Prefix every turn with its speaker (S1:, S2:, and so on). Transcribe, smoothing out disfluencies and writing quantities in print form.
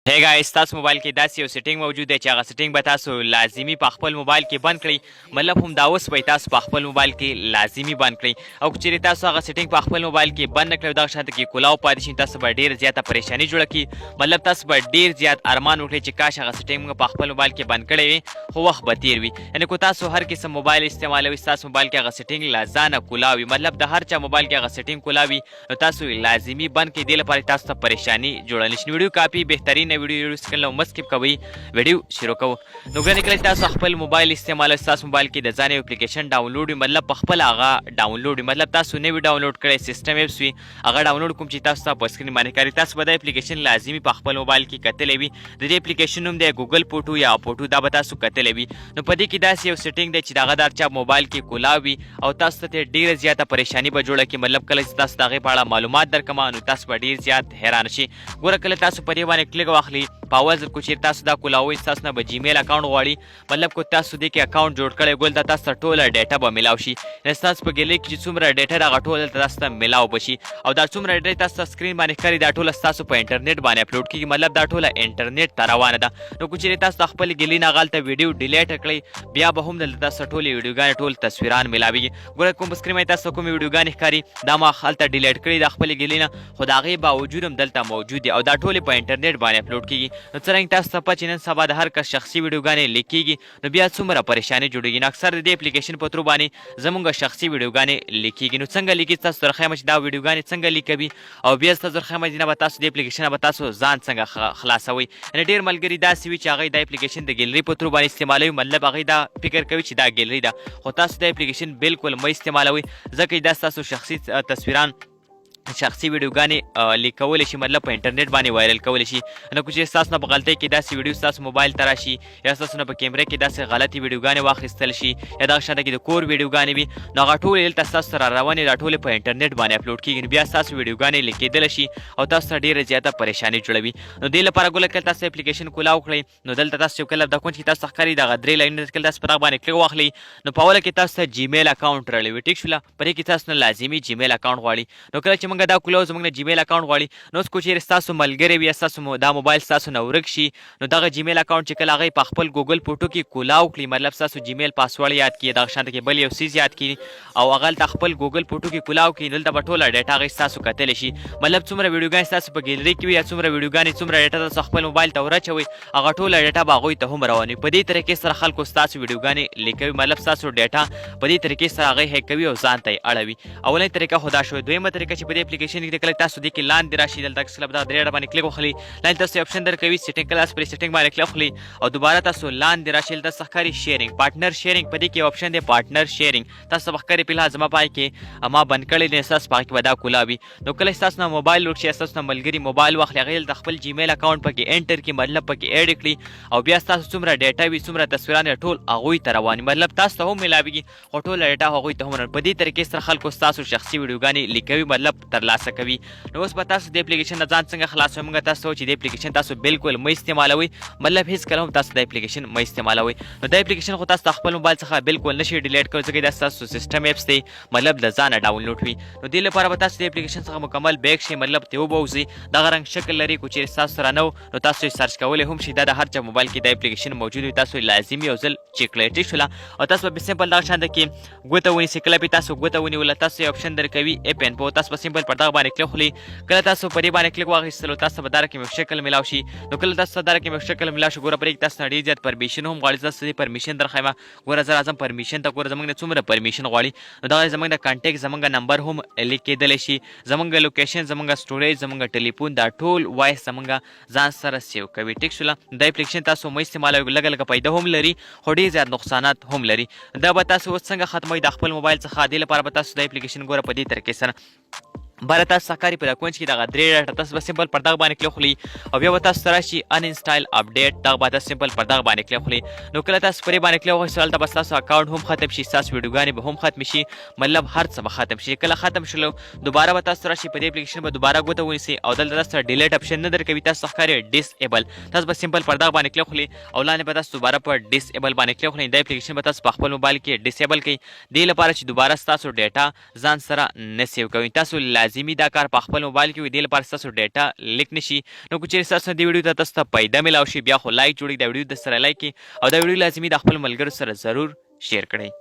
S1: Hey guys تاسو موبایل کې داسې یو سیټینګ موجود دی چې هغه سیټینګ به تاسو لازمی په خپل موبایل کې بند کړئ مطلب هم دا اوس به تاسو په خپل موبایل کې لازمی بند کړئ او که چیرې تاسو هغه سیټینګ په خپل موبایل کې بند نه کړئ دغه شانته کې کولاو پاتې شي تاسو به ډېر زیاته پریشانی جوړه کړي مطلب تاسو به ډېر زیات ارمان وکړئ چې کاش هغه سیټینګ موږ په خپل موبایل کې بند کړی وي خو وخت به تیر وي یعنې که تاسو هر قسم موبایل استعمالوئ ستاسو موبایل کې هغه سیټینګ له ځانه کولاو وي مطلب د هر چا موبایل کې هغه سیټینګ کولاو وي نو تاسو لازمي بند کړئ دې لپاره تاسو ته پریشانی جوړه نه شي ویډیو کاپي بهترینه ویډیو سکن مسکیپ کوي ویډیو شروع کوو نو ګرانې کله تاسو خپل موبایل استعمالوئ ستاسو موبایل کې د ځان یو اپلیکیشن ډاونلوډ وي مطلب په خپل هغه ډاونلوډ وي مطلب تاسو نوی ډاونلوډ کړئ سیسټم ایپس وي هغه ډاونلوډ کوم چې تاسو ته په سکرین باندې ښکاري تاسو به دا اپلیکیشن لازمي په خپل موبایل کې کتلی وي د دې اپلیکیشن نوم دی ګوګل فوټو یا فوټو دا به تاسو کتلی وي نو په دې کې داسې یو سیټینګ دی چې د هغه د هر چا موبایل کې کولاو وي او تاسو ته ډېره زیاته پریشاني به جوړه کړي مطلب کله چې تاسو د هغې په اړه معلومات درکړم نو تاسو به ډېر زیات حیران شي ګوره کله تاسو په دې باندې کلیک واخلي په اول ځل کو چیرې تاسو دا کولاوئ ستاسو نه به جیمیل اکاونټ غواړي مطلب که تاسو دې کې اکاونټ جوړ کړی ګل ته تاسو ته ټوله ډیټا به میلاو شي یعنې ستاسو په ګیلري کې چې څومره ډیټا ده هغه ټول دلته تاسو ته میلاو به شي او دا څومره ډیټا تاسو ته سکرین باندې ښکاري دا ټوله ستاسو په انټرنیټ باندې اپلوډ کېږي مطلب دا ټوله انټرنیټ ته روانه ده نو که چیرې تاسو د خپل ګیلري نه هغلته ویډیو ډیلیټ کړئ بیا به هم دلته تاسو ته ټولې ویډیوګانې ټول تصویران میلاویږي ګوره کوم په سکرین باندې تاسو ته کومې ویډیوګانې ښکاري دا ما هلته ډیلیټ کړي د خپلې ګیلري نه خو د هغې باوجود هم دلته موجود دي او دا ټولې په انټرنیټ باندې اپلوډ کېږي نو څرنګه تاسو ته پته چې نن سبا د هر کس شخصي ویډیوګانې لیک کېږي نو بیا څومره پریشاني جوړېږي نو اکثر د دې اپلیکیشن په ترو باندې زموږ شخصي ویډیوګانې لیک کېږي نو څنګه لیکي تاسو سره ښیم چې دا ویډیوګانې څنګه لیکوي او بیا ستاسو سره ښیم چې نه به تاسو دې اپلیکیشن به تاسو ځان څنګه خلاصوئ یعنې ډېر ملګري داسې وي چې هغوی دا اپلیکیشن د ګیلري په ترو باندې استعمالوي مطلب هغوی دا فکر کوي چې دا ګیلري ده خو تاسو دا اپلیکیشن بالکل مه استعمالوئ ځکه دا ستاسو شخصي تصویران شخصي ویډیوګانې لیکولی شي مطلب په انټرنیټ باندې وایرل کولی شي نو که چیرې ستاسو نه په غلطۍ کې داسې ویډیو ستاسو موبایل ته راشي یا ستاسو نه په کیمره کې داسې غلطې ویډیوګانې واخیستل شي یا دغه شانته کې د کور ویډیوګانې وي نو هغه ټولې دلته ستاسو سره روانې دا ټولې په انټرنیټ باندې اپلوډ کېږي نو بیا ستاسو ویډیوګانې لیکېدلی شي او تاسو ته ډېره زیاته پریشاني جوړوي نو دې لپاره ګوله کله تاسو اپلیکیشن کولاو کړئ نو دلته تاسو یو کله د کونج کې تاسو ته ښکاري دغه درې لاینونه کله تاسو په دغه باندې کلیک واخلئ نو په اوله کې تاسو ته جیمیل اکاونټ راړی وي ټیک شوله په دې کې تاسو نه لازمي جیمیل اکاونټ غواړي نو کله چې موږ دا کولاو زموږ نه جیمیل اکاونټ غواړي نو اوس کو چیرې ستاسو ملګری وي یا ستاسو دا موبایل ستاسو نه ورک شي نو دغه جیمیل اکاونټ چې کله هغوی په خپل ګوګل فوټو کې کولاو کړي مطلب ستاسو جیمیل پاسورډ یاد کړي دغه شانته کې بل یو څیز یاد کړي او هغه هلته خپل ګوګل فوټو کې کولاو کړي نو دلته به ټوله ډیټا هغوی ستاسو کتلی شي مطلب څومره ویډیوګانې ستاسو په ګیلري کې وي یا څومره ویډیوګانې څومره ډیټا تاسو خپل موبایل ته ورچوئ هغه ټوله ډیټا به هغوی ته هم روان وي په دې طریقې سره خلکو ستاسو ویډیوګانې لیکوي مطلب ستاسو ډیټا په دې طریقې سره هغوی هیک کوي او ځان ته یې اړوي اولنۍ طریقه خو دا شوې دویمه طریقه چې په دې اپلیکیشن کې کله تاسو دې کې لاندې راشي دلته کله به دغه درې اړه باندې کلیک وخلئ لاندې تاسو اپشن درکوي سیټینګ کله تاسو پرې سیټینګ باندې کلیک وخلئ او دوباره تاسو لاندې راشئ دلته څه ښکاري شیرینګ پارټنر شیرینګ په دې کې یو اپشن دی پارټنر شیرینګ تاسو به ښکاري فلحال زما پای کې ما بند کړی دی ستاسو په هغې کې به دا کولاوي نو کله چې ستاسو نه موبایل ورک شي یا ستاسو نه ملګري موبایل واخلي هغې دلته خپل جیمیل اکاونټ پکې انټر کړي مطلب پکې ایډ کړي او بیا ستاسو څومره ډیټا وي څومره تصویران ټول هغوی ته روان وي مطلب تاسو ته هم میلاویږي خو ټوله ډیټا هغوی ته هم په دې طریقې سره خلکو ستاسو شخصي ویډیوګانې لیکوي مطلب ترلاسه کوي نو اوس به تاسو د اپلیکیشن نه ځان څنګه خلاصوئ موږ تاسو چې د اپلیکیشن تاسو بالکل مه استعمالوئ مطلب هېڅ کله هم تاسو د اپلیکیشن مه استعمالوئ نو دا اپلیکیشن خو تاسو د خپل موبایل څخه بالکل نشئ ډیلیټ کولی ځکه دا ستاسو سیسټم ایپس دی مطلب له ځانه ډاونلوډ وي نو دې لپاره به تاسو د اپلیکیشن څخه مکمل بیک شئ مطلب ترې وبوځئ دغه رنګ شکل لري که چیرې ستاسو سره نه نو تاسو یې سرچ کولی هم شئ دا د هر چا موبایل کې دا اپلیکیشن موجود وي تاسو یې لازمي یو ځل چیک کړئ ټیک شوله او تاسو به سمپل دغه شانته کې ګوته ونیسئ کله پې تاسو ګوته ونیوله تاسو یو اپشن درکوي اپ ان پو تاسو به سمپل پر دغه باندې کلیک وخلئ کله تاسو په دې باندې کلیک واخیستلو تاسو به دا رقم یو شکل میلاو شي نو کله تاسو ته دا رقم یو شکل میلاو شي ګوره په دې کې تاسو نه ډېر زیات پرمیشن هم غواړي تاسو دې پرمیشن درښیم ګوره زه راځم پرمیشن ته ګوره زموږ نه څومره پرمیشن غواړي نو دغه زموږ د کانټیکټ زموږ نمبر هم لیک کېدلی شي زموږ لوکیشن زموږ سټوریج زموږ ټلیفون دا ټول وایس زموږ ځان سره سیو کوي ټیک شوله دا اپلیکیشن تاسو مه استعمالوئ لږه لږه پیدا هم لري خو ډېر زیات نقصانات هم لري دا به تاسو اوس څنګه ختموئ د خپل موبایل څخه دې لپاره به تاسو دا اپلیکیشن ګوره په دې طریقې سره باره تاسو ښکاري په دا کونج کې دغه درې ډاټه تاسو به سمپل پر دغه باندې کلیک وخلئ او بیا به تاسو ته راشي ان انسټایل اپډیټ دغه به تاسو سمپل پر دغه باندې کلیک وخلئ نو کله تاسو پرې باندې کلیک وخلئ هلته به ستاسو اکاونټ هم ختم شي ستاسو ویډیوګانې به هم ختمې شي مطلب هر څه به ختم شي کله ختم شلو دوباره به تاسو راشي په دې اپلیکیشن به دوباره ګوته ونیسئ او دلته تاسو ته ډیلیټ اپشن نه درکوي تاسو ته ښکاري ډسایبل تاسو به سمپل پر دغه باندې کلیک وخلئ او لاندې به تاسو دوباره په ډسایبل باندې کلیک وخلئ دا اپلیکیشن به تاسو په خپل موبایل کې ډسایبل کړئ دې لپاره چې دوباره ستاسو ډیټا ځان سره نه سیو کوئ تاسو لازمي دا کار په خپل موبایل کې وي دې لپاره ستاسو ډیټا لیک نشي. نو که چیرې ستاسو دې ویډیو ته تاسو ته پیدا میلاو شي بیا خو لایک جوړي دا ویډیو د سره لایک کړئ او دا ویډیو لازمي د خپل ملګرو سره ضرور شیر کړئ.